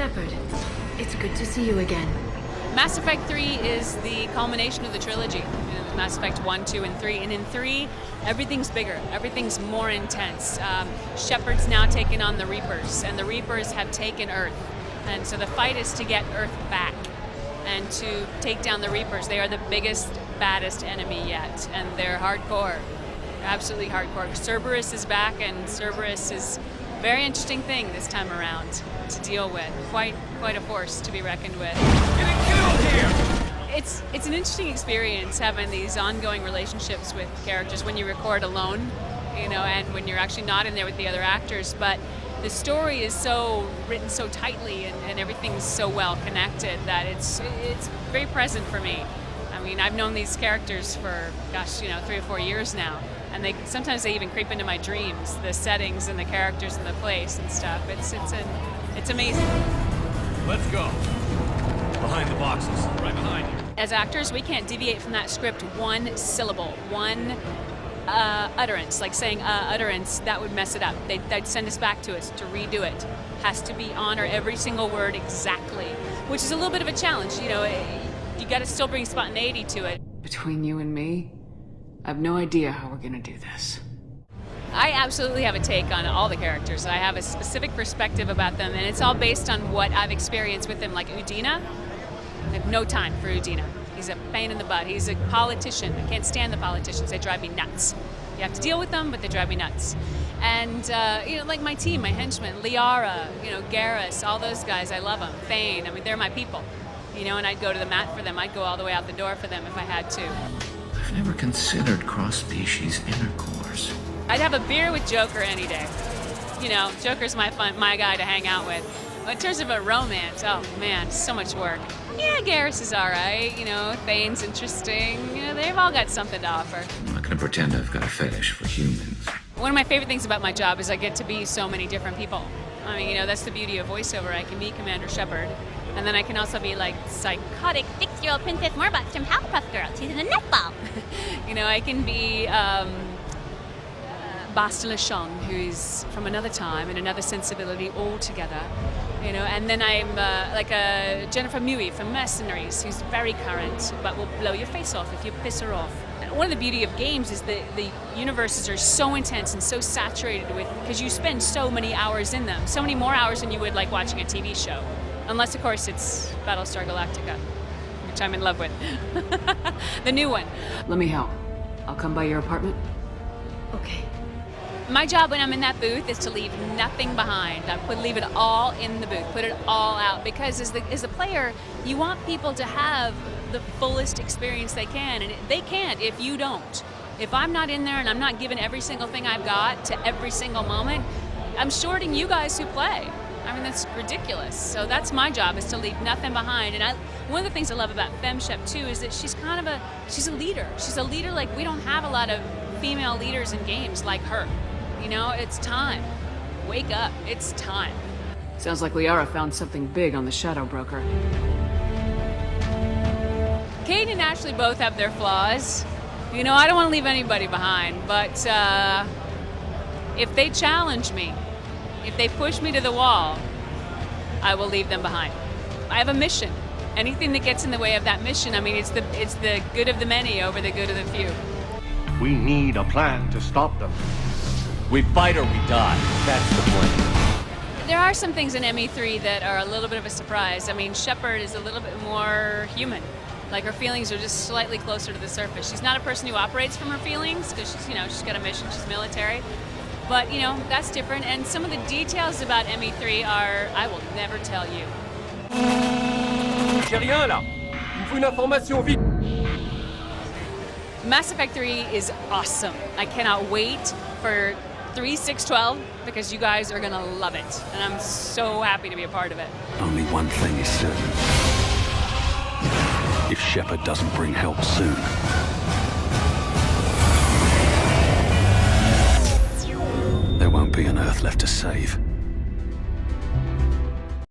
Shepard, it's good to see you again. Mass Effect 3 is the culmination of the trilogy. Mass Effect 1, 2, and 3. And in 3, everything's bigger. Everything's more intense. Shepard's now taken on the Reapers, and the Reapers have taken Earth. And so the fight is to get Earth back and to take down the Reapers. They are the biggest, baddest enemy yet, and they're hardcore. Absolutely hardcore. Cerberus is back, and Cerberus is a very interesting thing this time around to deal with. Quite a force to be reckoned with. Getting killed here! It's an interesting experience having these ongoing relationships with characters when you record alone, you know, and when you're actually not in there with the other actors. But the story is so written so tightly and everything's so well connected that it's very present for me. I mean, I've known these characters for, gosh, 3 or 4 years now, and sometimes they even creep into my dreams, the settings and the characters and the place and stuff. It's amazing. Let's go. Behind the boxes, right behind you. As actors, we can't deviate from that script one syllable, one utterance, like saying utterance, that would mess it up. They'd send us back to us to redo it. Has to be honor every single word exactly, which is a little bit of a challenge. You got to still bring spontaneity to it. Between you and me, I have no idea how we're gonna do this. I absolutely have a take on all the characters. I have a specific perspective about them, and it's all based on what I've experienced with them. Like Udina, I have no time for Udina. He's a pain in the butt. He's a politician. I can't stand the politicians. They drive me nuts. You have to deal with them, but they drive me nuts. And, like my team, my henchmen, Liara, Garrus, all those guys, I love them. Thane, I mean, they're my people. And I'd go to the mat for them. I'd go all the way out the door for them if I had to. I've never considered cross-species intercourse. I'd have a beer with Joker any day. Joker's my guy to hang out with. But in terms of a romance, oh man, so much work. Yeah, Garrus is all right. Thane's interesting. They've all got something to offer. I'm not gonna pretend I've got a fetish for humans. One of my favorite things about my job is I get to be so many different people. I mean, that's the beauty of voiceover. I can be Commander Shepard, and then I can also be like psychotic 6-year-old Princess Morbot from Powerpuff Girls. She's in a netball. I can be Basta LeShong, who's from another time and another sensibility altogether. And then I'm like a Jennifer Mui from Mercenaries, who's very current, but will blow your face off if you piss her off. One of the beauty of games is that the universes are so intense and so saturated with, because you spend so many hours in them, so many more hours than you would like watching a TV show. Unless, of course, it's Battlestar Galactica, which I'm in love with. The new one. Let me help. I'll come by your apartment. Okay. My job when I'm in that booth is to leave nothing behind. Leave it all in the booth, put it all out. Because as the player, you want people to have the fullest experience they can, and they can't if you don't. If I'm not in there and I'm not giving every single thing I've got to every single moment, I'm shorting you guys who play. I mean, that's ridiculous. So that's my job, is to leave nothing behind. And one of the things I love about FemShep too is that she's a leader. She's a leader like we don't have a lot of female leaders in games like her. It's time. Wake up. It's time. Sounds like Liara found something big on the Shadow Broker. Kate and Ashley both have their flaws. I don't want to leave anybody behind, but if they challenge me, if they push me to the wall, I will leave them behind. I have a mission. Anything that gets in the way of that mission, I mean, it's the good of the many over the good of the few. We need a plan to stop them. We fight or we die. That's the plan. There are some things in ME3 that are a little bit of a surprise. I mean, Shepard is a little bit more human. Like, her feelings are just slightly closer to the surface. She's not a person who operates from her feelings, because she's got a mission, she's military. But, that's different. And some of the details about ME3 I will never tell you. J'ai rien là. Il me faut une information vite. Mass Effect 3 is awesome. I cannot wait for 3, 6, 12, because you guys are gonna love it. And I'm so happy to be a part of it. Only one thing is certain. If Shepard doesn't bring help soon, there won't be an Earth left to save.